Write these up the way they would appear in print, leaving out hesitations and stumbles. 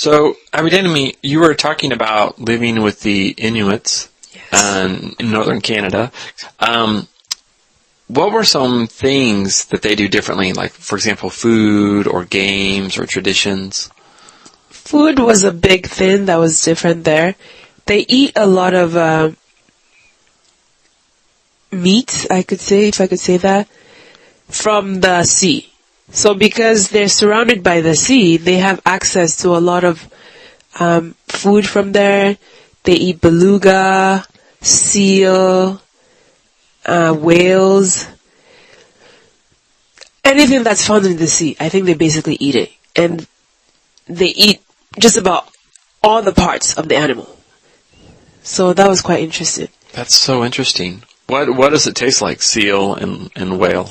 So, Abidemi, you were talking about living with the Inuits in northern Canada. What were some things that they do differently, like, for example, food or games or traditions? Food was a big thing that was different there. They eat a lot of meat, I could say, if I could say that, from the sea. So because they're surrounded by the sea, they have access to a lot of food from there. They eat beluga, seal, whales, anything that's found in the sea. I think they basically eat it. And they eat just about all the parts of the animal. So that was quite interesting. That's so interesting. What does it taste like, seal and whale?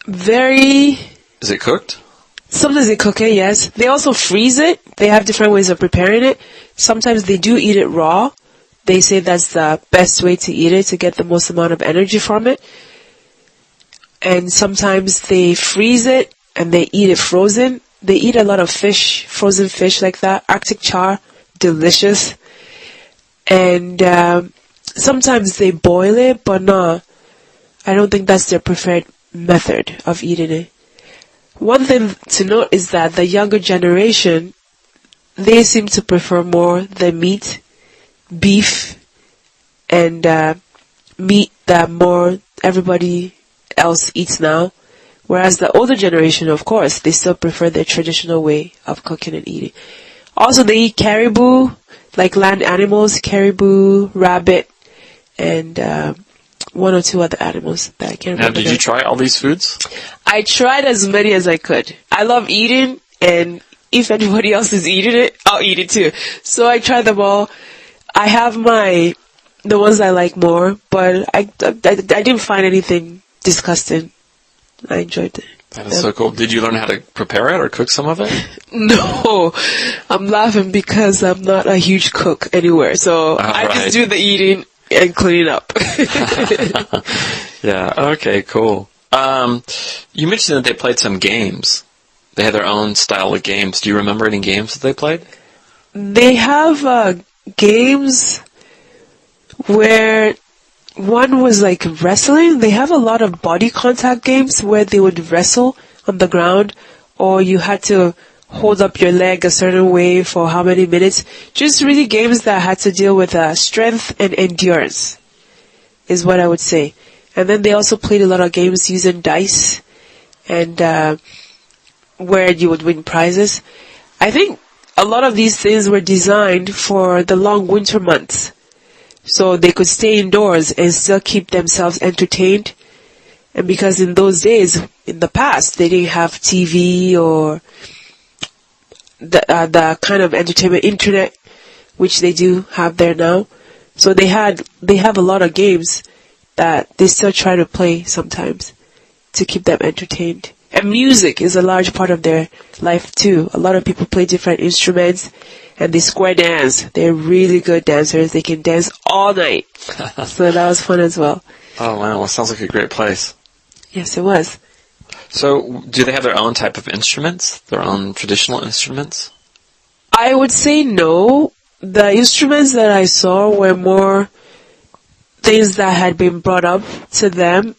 Is it cooked? Sometimes they cook it, yes. They also freeze it. They have different ways of preparing it. Sometimes they do eat it raw. They say that's the best way to eat it, to get the most amount of energy from it. And sometimes they freeze it and they eat it frozen. They eat a lot of fish, frozen fish like that. Arctic char, delicious. And sometimes they boil it, but no, I don't think that's their preferred method of eating it. One thing to note is that the younger generation, they seem to prefer more the meat, beef, and meat that more everybody else eats now. Whereas the older generation, of course, they still prefer their traditional way of cooking and eating. Also, they eat caribou, like land animals, caribou, rabbit, and one or two other animals that I can't remember. Now, did you try all these foods? I tried as many as I could. I love eating, and if anybody else is eating it, I'll eat it too. So I tried them all. I have the ones I like more, but I didn't find anything disgusting. I enjoyed it. That is so cool. Did you learn how to prepare it or cook some of it? No, I'm laughing because I'm not a huge cook anywhere. So I just do the eating and cleaning up. Yeah, okay, cool. You mentioned that they played some games. They had their own style of games. Do you remember any games that they played? They have games where one was like wrestling. They have a lot of body contact games where they would wrestle on the ground, or you had to hold up your leg a certain way for how many minutes. Just really games that had to deal with strength and endurance is what I would say. And then they also played a lot of games using dice and where you would win prizes. I think a lot of these things were designed for the long winter months, so they could stay indoors and still keep themselves entertained. And because in those days, in the past, they didn't have TV or the kind of entertainment internet which they do have there now. So they have a lot of games that they still try to play sometimes to keep them entertained. And music is a large part of their life too. A lot of people play different instruments and they square dance. They're really good dancers. They can dance all night. So that was fun as well. Oh wow, well, sounds like a great place. Yes, it was. So, do they have their own type of instruments? Their own traditional instruments? I would say no. The instruments that I saw were more things that had been brought up to them.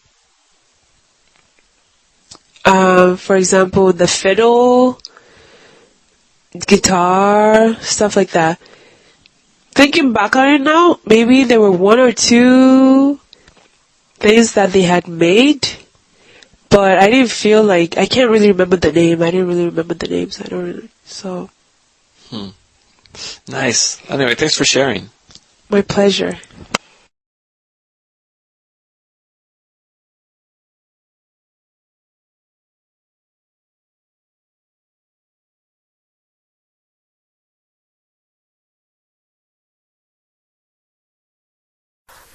For example, the fiddle, guitar, stuff like that. Thinking back on it now, maybe there were one or two things that they had made, but I didn't feel like, I can't really remember the name. I didn't really remember the names. I don't really, so. Nice. Anyway, thanks for sharing. My pleasure.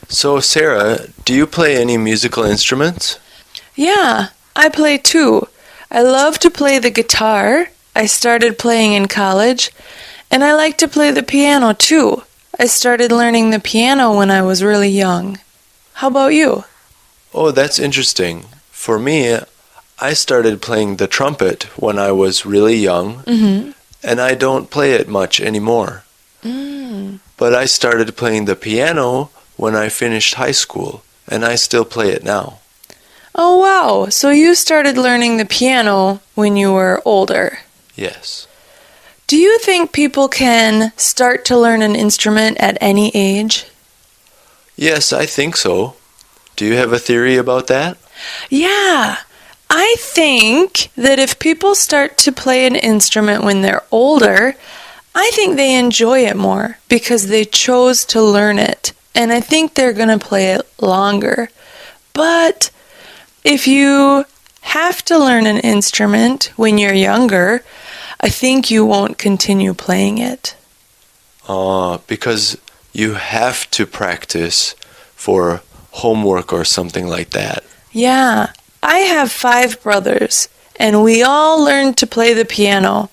So, Sarah, do you play any musical instruments? Yeah, I play too. I love to play the guitar. I started playing in college, and I like to play the piano too. I started learning the piano when I was really young. How about you? Oh, that's interesting. For me, I started playing the trumpet when I was really young, and I don't play it much anymore. But I started playing the piano when I finished high school, and I still play it now. Oh, wow. So you started learning the piano when you were older. Yes. Do you think people can start to learn an instrument at any age? Yes, I think so. Do you have a theory about that? Yeah. I think that if people start to play an instrument when they're older, I think they enjoy it more because they chose to learn it. And I think they're going to play it longer. But if you have to learn an instrument when you're younger, I think you won't continue playing it. Because you have to practice for homework or something like that. Yeah. I have 5 brothers, and we all learned to play the piano.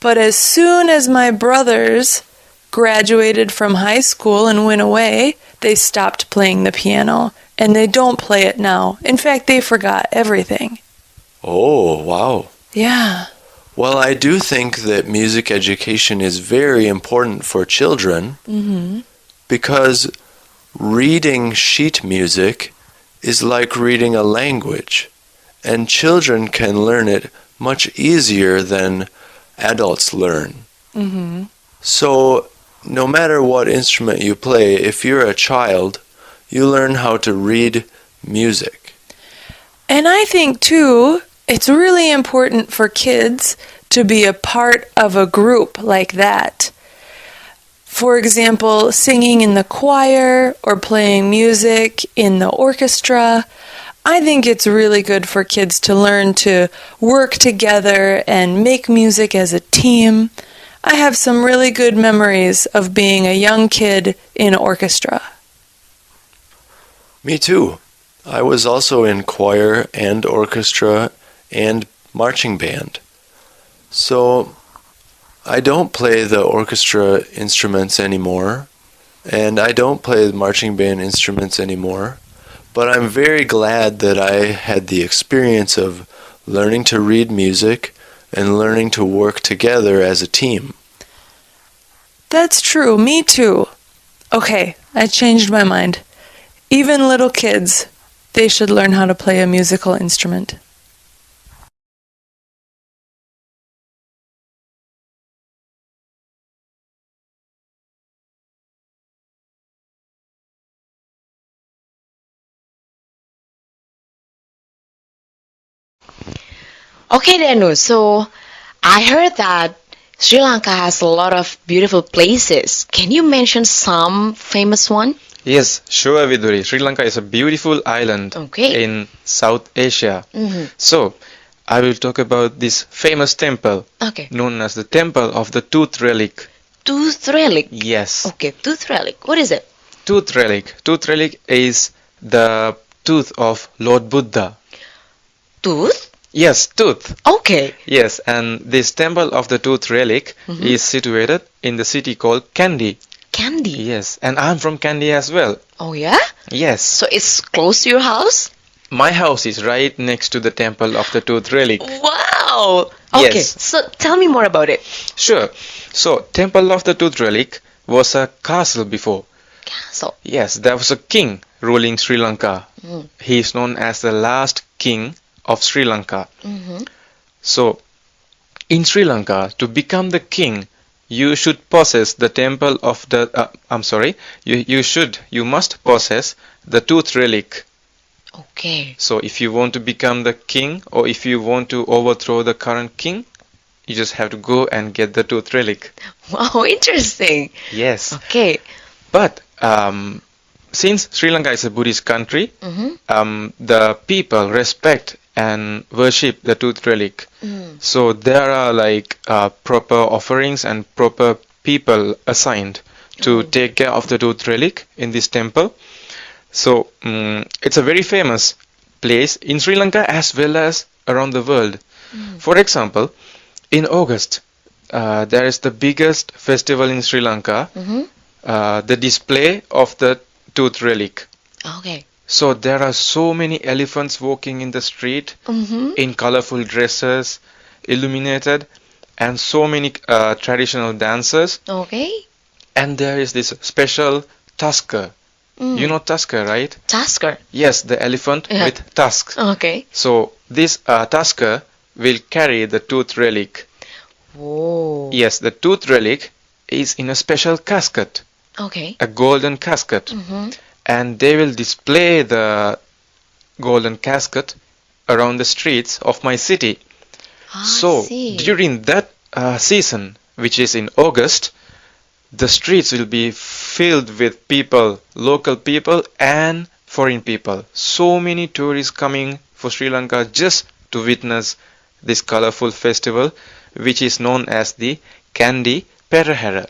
But as soon as my brothers graduated from high school and went away, they stopped playing the piano, and they don't play it now. In fact, they forgot everything. Oh, wow. Yeah. Well, I do think that music education is very important for children because reading sheet music is like reading a language, and children can learn it much easier than adults learn. So, no matter what instrument you play, if you're a child, you learn how to read music. And I think, too, it's really important for kids to be a part of a group like that. For example, singing in the choir or playing music in the orchestra. I think it's really good for kids to learn to work together and make music as a team. I have some really good memories of being a young kid in orchestra. Me too. I was also in choir and orchestra and marching band. So I don't play the orchestra instruments anymore, and I don't play the marching band instruments anymore, but I'm very glad that I had the experience of learning to read music and learning to work together as a team. That's true, me too. Okay, I changed my mind. Even little kids, they should learn how to play a musical instrument. Okay, Danu, so I heard that Sri Lanka has a lot of beautiful places. Can you mention some famous one? Yes, sure, Viduri. Sri Lanka is a beautiful island in South Asia. So, I will talk about this famous temple known as the Temple of the Tooth Relic. Tooth relic? Yes. Okay, tooth relic. What is it? Tooth Relic. Tooth Relic is the tooth of Lord Buddha. Tooth? Yes, tooth. Okay. Yes, and this Temple of the Tooth Relic is situated in the city called Kandy. Kandy? Yes, and I'm from Kandy as well. Oh, yeah? Yes. So it's close to your house? My house is right next to the Temple of the Tooth Relic. Wow! Okay, Yes. so tell me more about it. Sure. So, Temple of the Tooth Relic was a castle before. Castle? Yes, there was a king ruling Sri Lanka. He is known as the last king of Sri Lanka. So, in Sri Lanka, to become the king, you should possess the temple of the... you must possess the Tooth Relic. Okay. So, if you want to become the king, or if you want to overthrow the current king, you just have to go and get the Tooth Relic. Wow, interesting. Yes. Okay. But since Sri Lanka is a Buddhist country, the people respect and worship the Tooth Relic. So there are like proper offerings and proper people assigned to take care of the Tooth Relic in this temple. So it's a very famous place in Sri Lanka as well as around the world. For example, in August, there is the biggest festival in Sri Lanka, the display of the Tooth Relic. Okay. So there are so many elephants walking in the street in colorful dresses, illuminated, and so many traditional dancers. Okay. And there is this special tusker. You know tusker, right? Tusker. Yes, the elephant Yeah. with tusks. Okay. So this tusker will carry the tooth relic. Whoa. Yes, the tooth relic is in a special casket, Okay. a golden casket. And they will display the golden casket around the streets of my city. So I see. during that season, which is in August, the streets will be filled with people, local people and foreign people. So many tourists coming for Sri Lanka just to witness this colorful festival, which is known as the Kandi Perahera.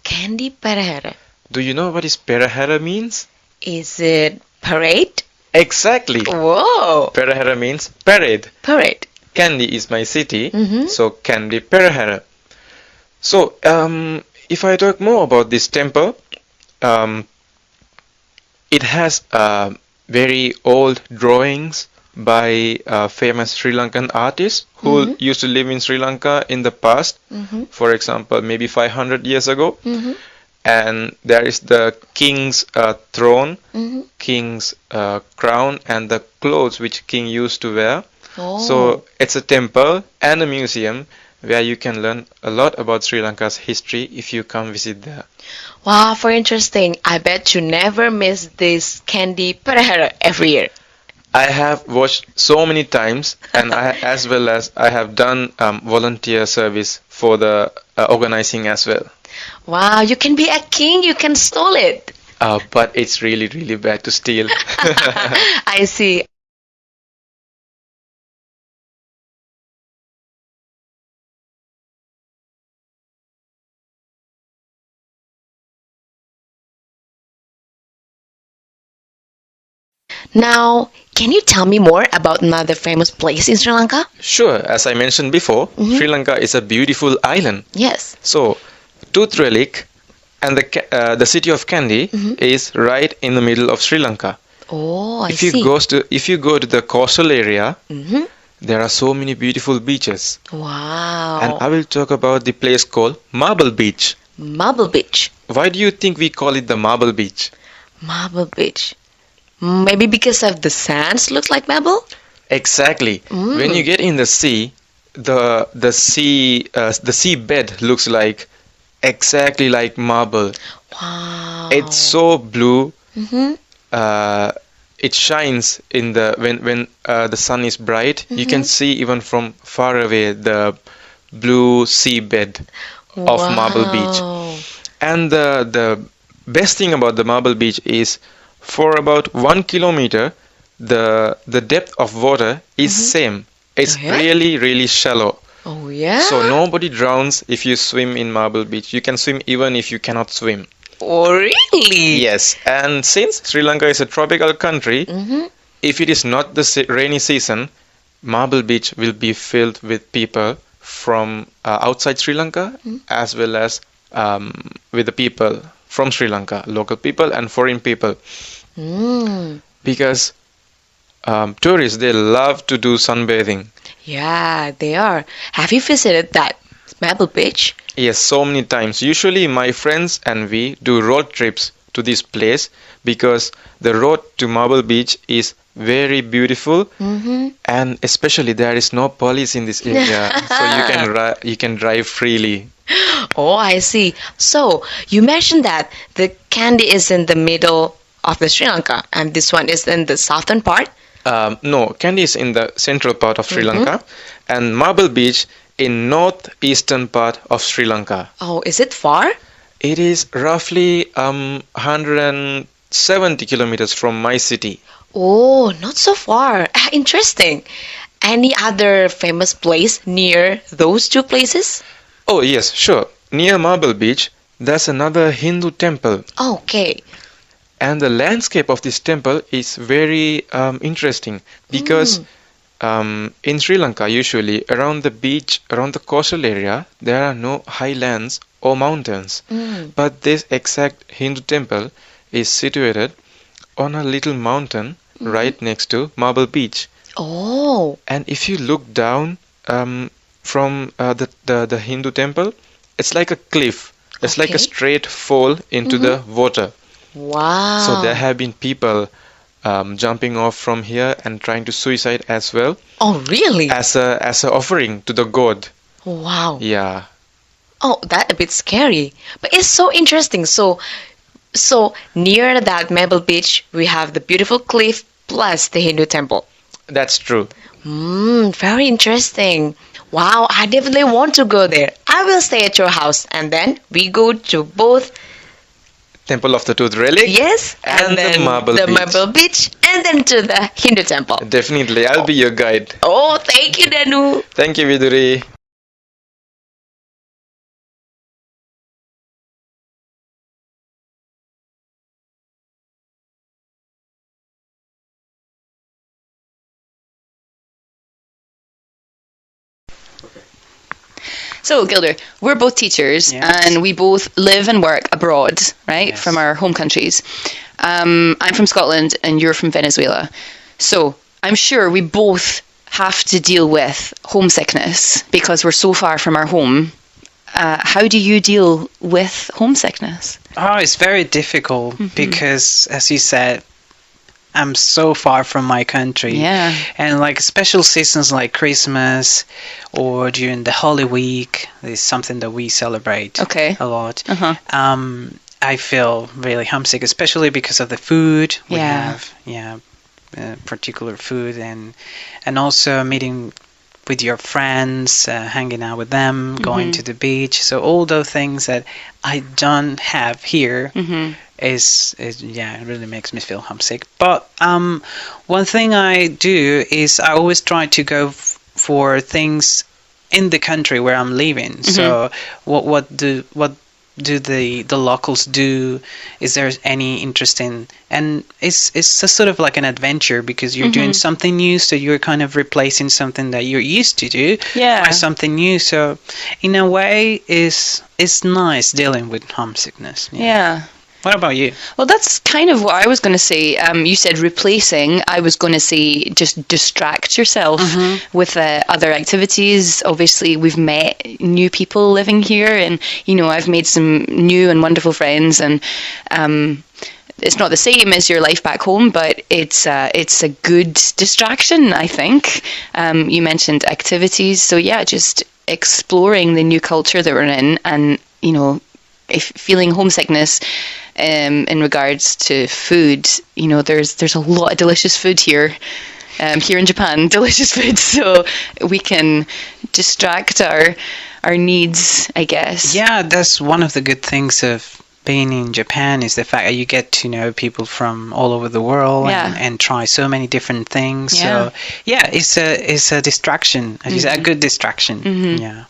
Candy Perahera. Do you know what is Perahera means? Is it parade? Exactly. Whoa. Perahera means parade. Parade. Kandy is my city, Mhm. so Kandi Perahera. So, if I talk more about this temple, it has very old drawings by famous Sri Lankan artists who used to live in Sri Lanka in the past. For example, maybe 500 years ago. And there is the king's throne, king's crown, and the clothes which king used to wear. So it's a temple and a museum where you can learn a lot about Sri Lanka's history if you come visit there. Wow, very interesting. I bet you never miss this Candy Perahera every year. I have watched so many times, and as well as I have done volunteer service for the organizing as well. Wow, you can be a king, you can stole it. But it's really, really bad to steal. I see. Now, can you tell me more about another famous place in Sri Lanka? Sure, as I mentioned before, Sri Lanka is a beautiful island. Yes. So, Tooth Relic and the city of Kandy is right in the middle of Sri Lanka. Oh, I If you see. if you go to the coastal area, there are so many beautiful beaches. Wow. And I will talk about the place called Marble Beach. Marble Beach. Why do you think we call it the Marble Beach? Marble Beach. Maybe because of the sands looks like marble? Exactly. When you get in the sea, the sea bed looks like exactly like marble. Wow. It's so blue. It shines in the when the sun is bright. You can see even from far away the blue seabed of Marble Beach. Wow. And the best thing about the Marble Beach is for about 1 kilometer, the depth of water is same. It's Oh, yeah? really, really shallow. Oh, yeah? So nobody drowns if you swim in Marble Beach. You can swim even if you cannot swim. Oh, really? Yes, and since Sri Lanka is a tropical country, if it is not the rainy season, Marble Beach will be filled with people from outside Sri Lanka as well as with the people from Sri Lanka, local people and foreign people. Because tourists, they love to do sunbathing. Yeah, they are. Have you visited that Marble Beach? Yes, so many times. Usually my friends and we do road trips to this place because the road to Marble Beach is very beautiful and especially there is no police in this area, so you can drive freely. Oh, I see. So, you mentioned that the Kandy is in the middle of the Sri Lanka and this one is in the southern part? No, Kandy is in the central part of Sri Lanka and Marble Beach in northeastern part of Sri Lanka. Oh, is it far? It is roughly 170 kilometers from my city. Oh, not so far. Interesting. Any other famous place near those two places? Oh yes, sure. Near Marble Beach, there's another Hindu temple. Okay. And the landscape of this temple is very interesting because in Sri Lanka, usually around the beach, around the coastal area, there are no highlands or mountains. But this exact Hindu temple is situated on a little mountain right next to Marble Beach. Oh. And if you look down, from the Hindu temple, it's like a cliff. It's like a Okay. straight fall into the water. Wow. So there have been people jumping off from here and trying to suicide as well, Oh, really? as a offering to the god. Wow. Yeah. Oh, that a bit scary. But it's so interesting. So near that Marble Beach, we have the beautiful cliff plus the Hindu temple. That's true. Very interesting. Wow, I definitely want to go there. I will stay at your house and then we go to both, Temple of the Tooth Relic. yes, And the then Marble the Beach. Marble Beach and then to the Hindu temple. Definitely, I'll be your guide. Oh, thank you, Danu. Thank you, Viduri. So, Gilder, we're both teachers Yes. and we both live and work abroad, right, Yes. from our home countries. I'm from Scotland and you're from Venezuela. So, I'm sure we both have to deal with homesickness because we're so far from our home. How do you deal with homesickness? Oh, it's very difficult because, as you said, I'm so far from my country. Yeah. And like special seasons like Christmas or during the Holy Week is something that we celebrate Okay. a lot. Uh-huh. I feel really homesick, especially because of the food we Yeah. have. Particular food and also meeting with your friends, hanging out with them, going to the beach. So all those things that I don't have here is it really makes me feel homesick. But one thing I do is I always try to go for things in the country where I'm living. So what do the locals do? Is there any interesting? And it's a sort of like an adventure because you're doing something new, so you're kind of replacing something that you're used to do Yeah. by something new. So in a way, it's nice dealing with homesickness. Yeah. What about you? Well, that's kind of what I was going to say. You said replacing. I was going to say just distract yourself with other activities. Obviously, we've met new people living here, and I've made some new and wonderful friends. And it's not the same as your life back home, but it's a good distraction, I think. You mentioned activities, so yeah, just exploring the new culture that we're in, and if feeling homesickness. In regards to food, there's a lot of delicious food here. Here in Japan, delicious food, so we can distract our needs, I guess. Yeah, that's one of the good things of being in Japan is the fact that you get to know people from all over the world and try so many different things. Yeah. So yeah, it's a distraction. It's a good distraction. Yeah.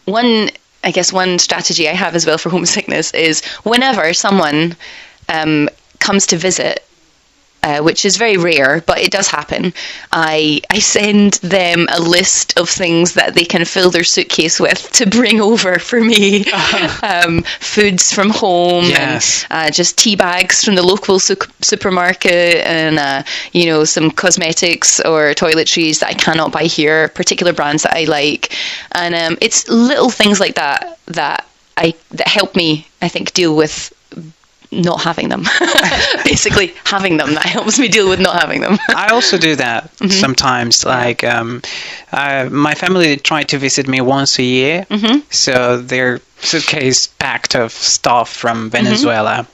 One strategy I have as well for homesickness is whenever someone comes to visit, which is very rare, but it does happen, I send them a list of things that they can fill their suitcase with to bring over for me. Foods from home, Yes. and just tea bags from the local supermarket, and some cosmetics or toiletries that I cannot buy here, particular brands that I like, and it's little things like that that help me, I think, deal with not having them. Basically, having them, that helps me deal with not having them. I also do that sometimes. Like my family try to visit me once a year, so their suitcase packed of stuff from Venezuela.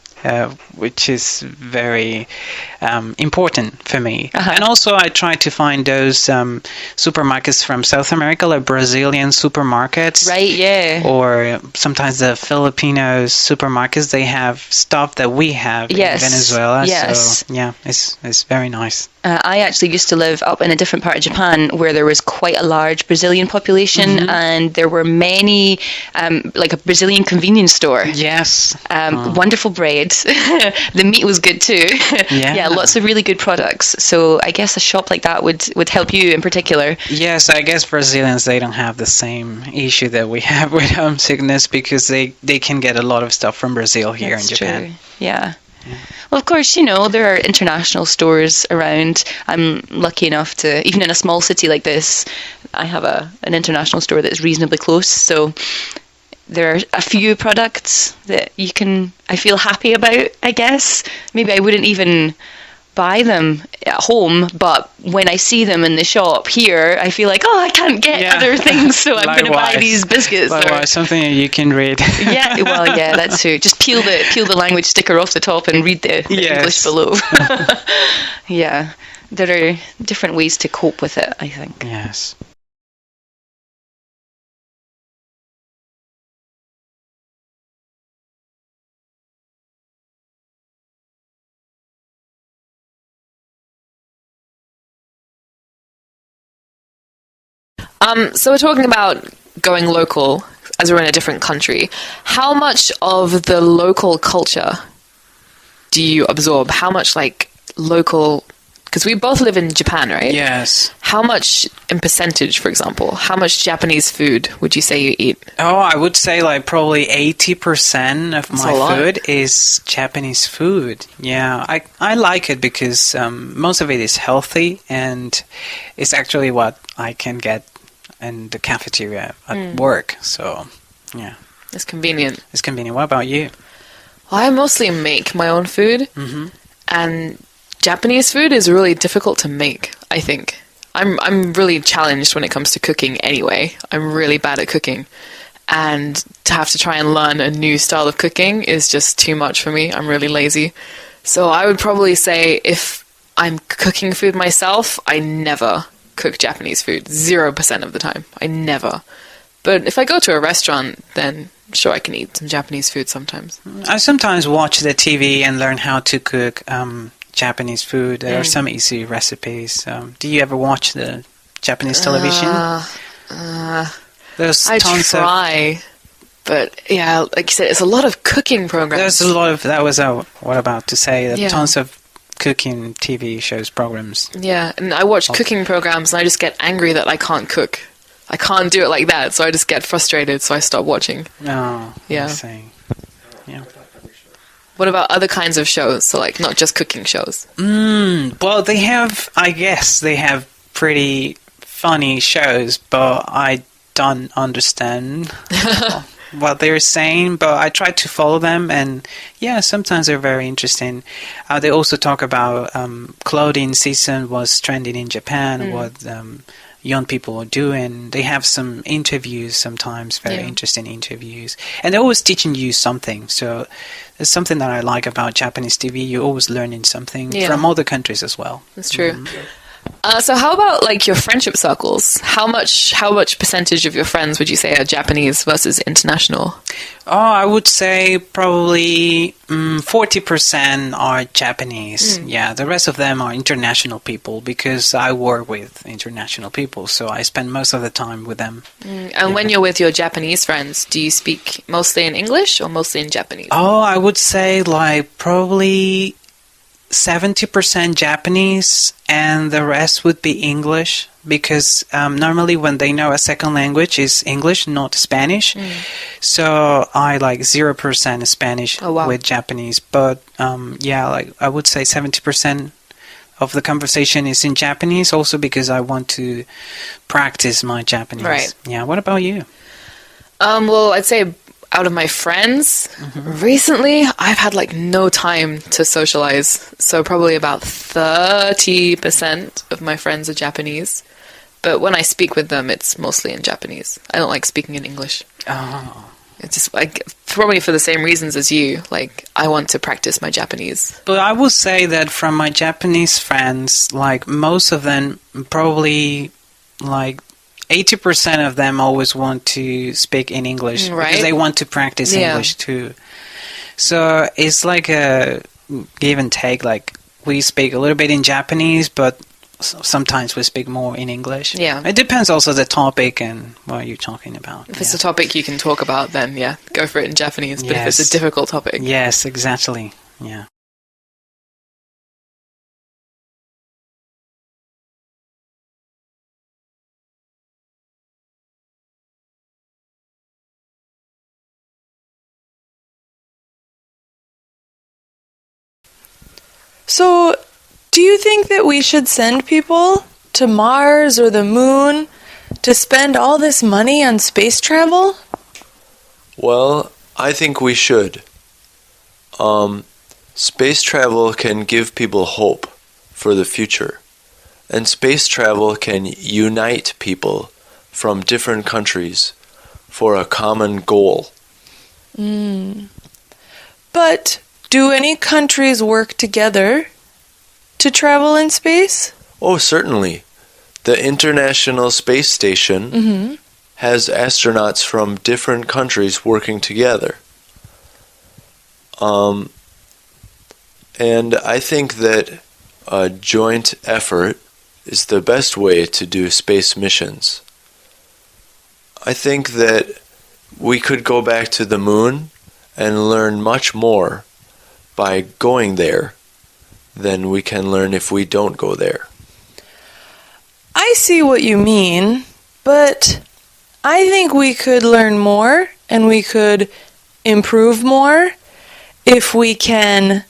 Which is very important for me. And also I try to find those supermarkets from South America, like Brazilian supermarkets. Right, yeah. Or sometimes the Filipino supermarkets, they have stuff that we have in Venezuela. Yes. So yeah, it's very nice. I actually used to live up in a different part of Japan where there was quite a large Brazilian population, and there were many, like a Brazilian convenience store. Yes. Wonderful bread. The meat was good too. Yeah. Lots of really good products. So I guess a shop like that would help you in particular. Yes, I guess Brazilians, they don't have the same issue that we have with homesickness because they can get a lot of stuff from Brazil here That's in Japan. true. Yeah. Well, of course, there are international stores around. I'm lucky enough to, even in a small city like this, I have an international store that's reasonably close. So there are a few products that I feel happy about, I guess. Maybe I wouldn't even buy them at home, but when I see them in the shop here, I feel like, I can't get other things, so I'm going to buy these biscuits. Likewise, something you can read. Yeah, that's true. Just peel the language sticker off the top and read the English below. Yeah, there are different ways to cope with it, I think. Yes. So we're talking about going local as we're in a different country. How much of the local culture do you absorb? How much local, because we both live in Japan, right? Yes. How much in percentage, for example, how much Japanese food would you say you eat? Oh, I would say probably 80% of my food is Japanese food. Yeah, I like it because most of it is healthy and it's actually what I can get in the cafeteria at work. So, yeah. It's convenient. It's convenient. What about you? Well, I mostly make my own food. And Japanese food is really difficult to make, I think. I'm really challenged when it comes to cooking anyway. I'm really bad at cooking. And to have to try and learn a new style of cooking is just too much for me. I'm really lazy. So I would probably say if I'm cooking food myself, I never cook Japanese food. 0% of the time. I never. But if I go to a restaurant, then sure, I can eat some Japanese food sometimes. I sometimes watch the TV and learn how to cook Japanese food. There are some easy recipes. Do you ever watch the Japanese television? There's I tons try, but yeah, like you said, it's a lot of cooking programs. There's a lot of that was what I'm about to say. Tons of cooking TV shows, programs. Yeah, and I watch cooking programs and I just get angry that I can't cook. I can't do it like that, so I just get frustrated, so I stop watching. Oh, yeah. I see. Yeah. What about other kinds of shows? So, not just cooking shows. Well, I guess they have pretty funny shows, but I don't understand what they're saying, but I try to follow them, and yeah, sometimes they're very interesting. They also talk about clothing season was trending in Japan, what young people are doing. They have some interviews sometimes, very interesting interviews, and they're always teaching you something. So it's something that I like about Japanese TV. You're always learning something from other countries as well. That's true. So how about your friendship circles? How much percentage of your friends would you say are Japanese versus international? Oh, I would say probably 40% are Japanese. Yeah, the rest of them are international people because I work with international people, so I spend most of the time with them. And when you're with your Japanese friends, do you speak mostly in English or mostly in Japanese? Oh, I would say probably 70% Japanese and the rest would be English because normally when they know a second language is English, not Spanish. So I 0% Spanish with Japanese. But I would say 70% of the conversation is in Japanese also because I want to practice my Japanese. Right. Yeah. What about you? Well, I'd say out of my friends, recently I've had no time to socialize. So probably about 30% of my friends are Japanese. But when I speak with them, it's mostly in Japanese. I don't like speaking in English. Oh. It's just probably for the same reasons as you. I want to practice my Japanese. But I will say that from my Japanese friends, most of them probably 80% of them always want to speak in English because they want to practice English too. So it's a give and take. We speak a little bit in Japanese, but sometimes we speak more in English. Yeah. It depends also the topic and what you're talking about. If it's a topic you can talk about, then go for it in Japanese. But if it's a difficult topic. Yes, exactly. Yeah. So, do you think that we should send people to Mars or the moon to spend all this money on space travel? Well, I think we should. Space travel can give people hope for the future. And space travel can unite people from different countries for a common goal. But do any countries work together to travel in space? Oh, certainly. The International Space Station has astronauts from different countries working together. And I think that a joint effort is the best way to do space missions. I think that we could go back to the moon and learn much more by going there than we can learn if we don't go there. I see what you mean, but I think we could learn more and we could improve more if we can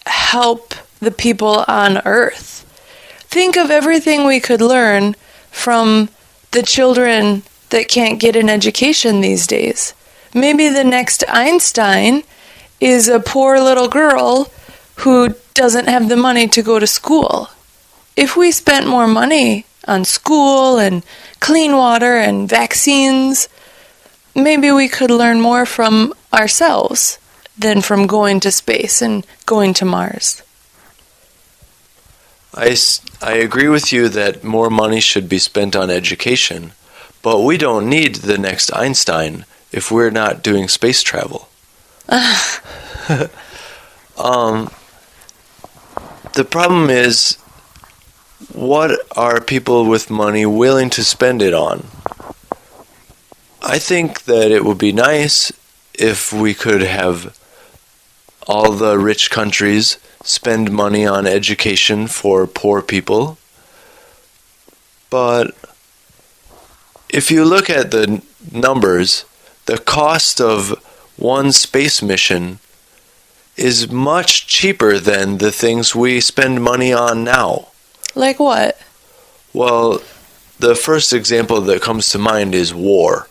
help the people on Earth. Think of everything we could learn from the children that can't get an education these days. Maybe the next Einstein is a poor little girl who doesn't have the money to go to school. If we spent more money on school and clean water and vaccines, maybe we could learn more from ourselves than from going to space and going to Mars. I agree with you that more money should be spent on education, but we don't need the next Einstein if we're not doing space travel. The problem is, what are people with money willing to spend it on? I think that it would be nice if we could have all the rich countries spend money on education for poor people. But if you look at the numbers, the cost of one space mission is much cheaper than the things we spend money on now. Like what? Well, the first example that comes to mind is war.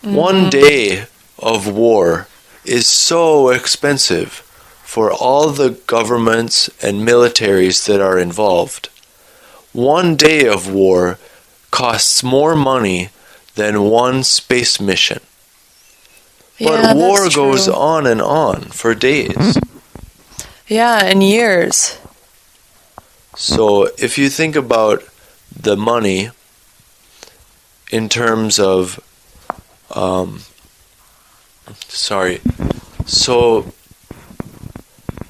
One day of war is so expensive for all the governments and militaries that are involved. One day of war costs more money than one space mission. But war goes on and on for days. Yeah, and years. So if you think about the money in terms of so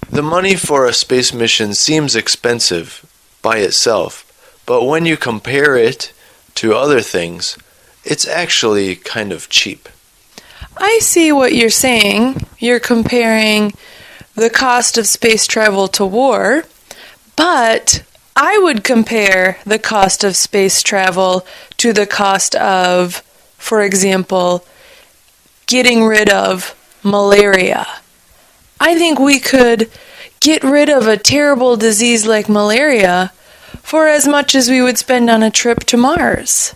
the money for a space mission seems expensive by itself, but when you compare it to other things, it's actually kind of cheap. I see what you're saying. You're comparing the cost of space travel to war, but I would compare the cost of space travel to the cost of, for example, getting rid of malaria. I think we could get rid of a terrible disease like malaria for as much as we would spend on a trip to Mars.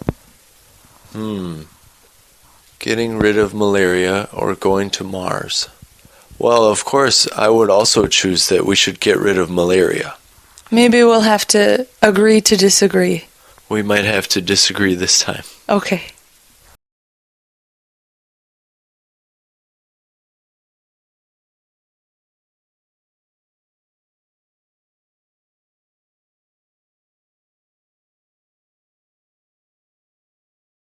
Getting rid of malaria or going to Mars. Well, of course, I would also choose that we should get rid of malaria. Maybe we'll have to agree to disagree. We might have to disagree this time. Okay.